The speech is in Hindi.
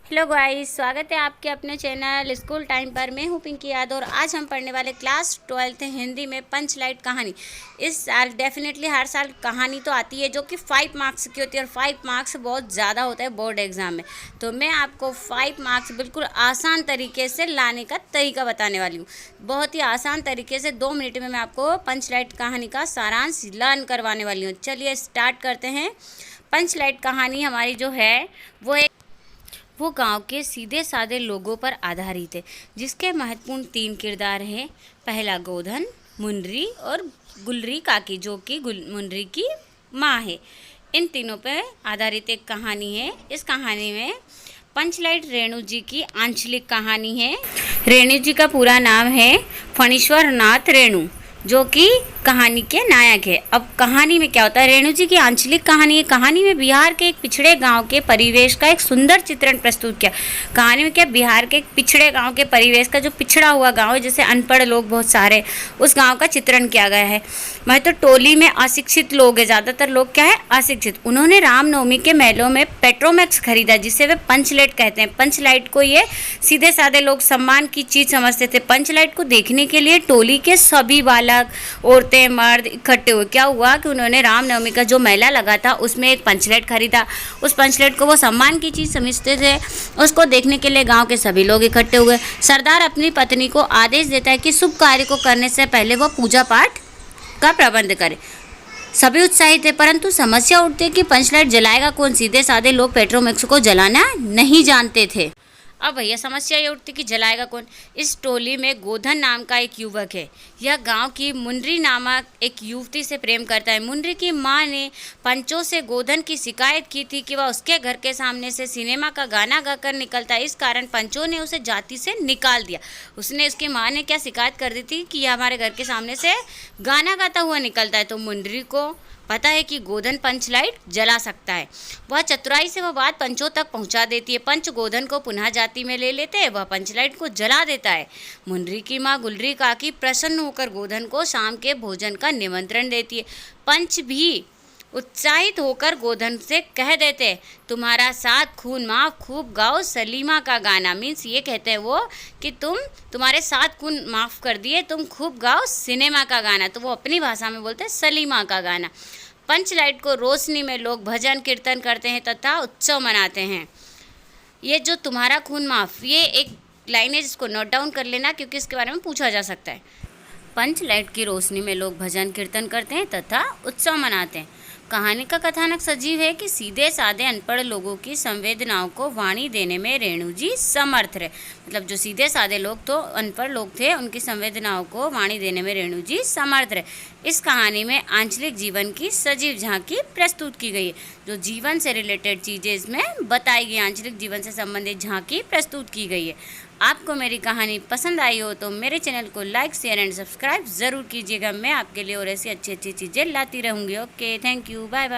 हेलो गाइस, स्वागत है आपके अपने चैनल स्कूल टाइम पर। मैं हूँ पिंकी यादव और आज हम पढ़ने वाले क्लास 12th हिंदी में पंच लाइट कहानी। इस साल डेफिनेटली हर साल कहानी तो आती है जो कि 5 मार्क्स की होती है और 5 मार्क्स बहुत ज़्यादा होता है बोर्ड एग्ज़ाम में। तो मैं आपको 5 मार्क्स बिल्कुल आसान तरीके से लाने का तरीका बताने वाली हूँ। बहुत ही आसान तरीके से 2 मिनट में मैं आपको पंच लाइट कहानी का सारांश लर्न करवाने वाली हूँ। चलिए स्टार्ट करते हैं। पंच लाइट कहानी हमारी जो है वो गांव के सीधे साधे लोगों पर आधारित है, जिसके महत्वपूर्ण 3 किरदार हैं। पहला गोधन, मुनरी और गुलरी काकी, जो कि मुनरी की माँ है। इन तीनों पर आधारित एक कहानी है। इस कहानी में पंचलाइट रेणु जी की आंचलिक कहानी है। रेणु जी का पूरा नाम है फणीश्वर नाथ रेणु, जो कि कहानी के नायक है। अब कहानी में क्या होता है, रेणु जी की आंचलिक कहानी है। कहानी में बिहार के एक पिछड़े गांव के परिवेश का एक सुंदर चित्रण प्रस्तुत किया। कहानी में क्या, बिहार के एक पिछड़े गांव के परिवेश का, जो पिछड़ा हुआ गांव है, जैसे अनपढ़ लोग बहुत सारे, उस गांव का चित्रण किया गया है। मैं तो टोली में अशिक्षित लोग हैं, ज़्यादातर लोग क्या है, अशिक्षित। उन्होंने रामनवमी के मेलों में पेट्रोमैक्स खरीदा, जिसे वे पंचलाइट कहते हैं। पंचलाइट को ये सीधे साधे लोग सम्मान की चीज़ समझते थे। पंचलाइट को देखने के लिए टोली के सभी बालक, औरतें, मर्द इकट्ठे हुए। क्या हुआ कि उन्होंने रामनवमी का जो मेला लगा था उसमें एक पंचलाइट खरीदा। उस पंचलाइट को वो सम्मान की चीज़ समझते थे। उसको देखने के लिए गांव के सभी लोग इकट्ठे हुए। सरदार अपनी पत्नी को आदेश देता है कि शुभ कार्य को करने से पहले वो पूजा पाठ का प्रबंध करे। सभी उत्साहित थे, परंतु समस्या उठती है कि पंचलाइट जलाएगा कौन। सीधे साधे लोग पेट्रोमैक्स को जलाना नहीं जानते थे। अब भैया समस्या ये उठती कि जलाएगा कौन। इस टोली में गोधन नाम का एक युवक है। यह गांव की मुनरी नामक एक युवती से प्रेम करता है। मुनरी की मां ने पंचों से गोधन की शिकायत की थी कि वह उसके घर के सामने से सिनेमा का गाना गाकर निकलता है। इस कारण पंचों ने उसे जाति से निकाल दिया। उसकी मां ने क्या शिकायत कर दी थी कि यह हमारे घर के सामने से गाना गाता हुआ निकलता है। तो मुनरी को पता है कि गोधन पंचलाइट जला सकता है। वह चतुराई से वह बात पंचों तक पहुंचा देती है। पंच गोधन को पुनः जाति में ले लेते हैं। वह पंचलाइट को जला देता है। मुनरी की माँ गुलरी काकी प्रसन्न होकर गोधन को शाम के भोजन का निमंत्रण देती है। पंच भी उत्साहित होकर गोधन से कह देते हैं, तुम्हारा साथ खून माफ, खूब गाओ सलीमा का गाना। मीन्स ये कहते हैं वो कि तुम्हारे साथ खून माफ़ कर दिए, तुम खूब गाओ सिनेमा का गाना। तो वो अपनी भाषा में बोलते हैं सलीमा का गाना। पंचलाइट को रोशनी में लोग भजन कीर्तन करते हैं तथा उत्सव मनाते हैं। ये जो तुम्हारा खून माफ़, ये एक लाइन है जिसको नोट डाउन कर लेना, क्योंकि इसके बारे में पूछा जा सकता है। पंचलाइट की रोशनी में लोग भजन कीर्तन करते हैं तथा उत्सव मनाते हैं। कहानी का कथानक सजीव है कि सीधे साधे अनपढ़ लोगों की संवेदनाओं को वाणी देने में रेणु जी समर्थ रहे। मतलब जो सीधे साधे लोग तो अनपढ़ लोग थे, उनकी संवेदनाओं को वाणी देने में रेणु जी समर्थ रहे। इस कहानी में आंचलिक जीवन की सजीव झांकी प्रस्तुत की गई है। जो जीवन से रिलेटेड चीज़ें इसमें बताई गई, आंचलिक जीवन से संबंधित झांकी प्रस्तुत की गई है। आपको मेरी कहानी पसंद आई हो तो मेरे चैनल को लाइक, शेयर एंड सब्सक्राइब ज़रूर कीजिएगा। मैं आपके लिए और ऐसी अच्छी अच्छी चीज़ें लाती रहूँगी। Okay, thank you, bye bye.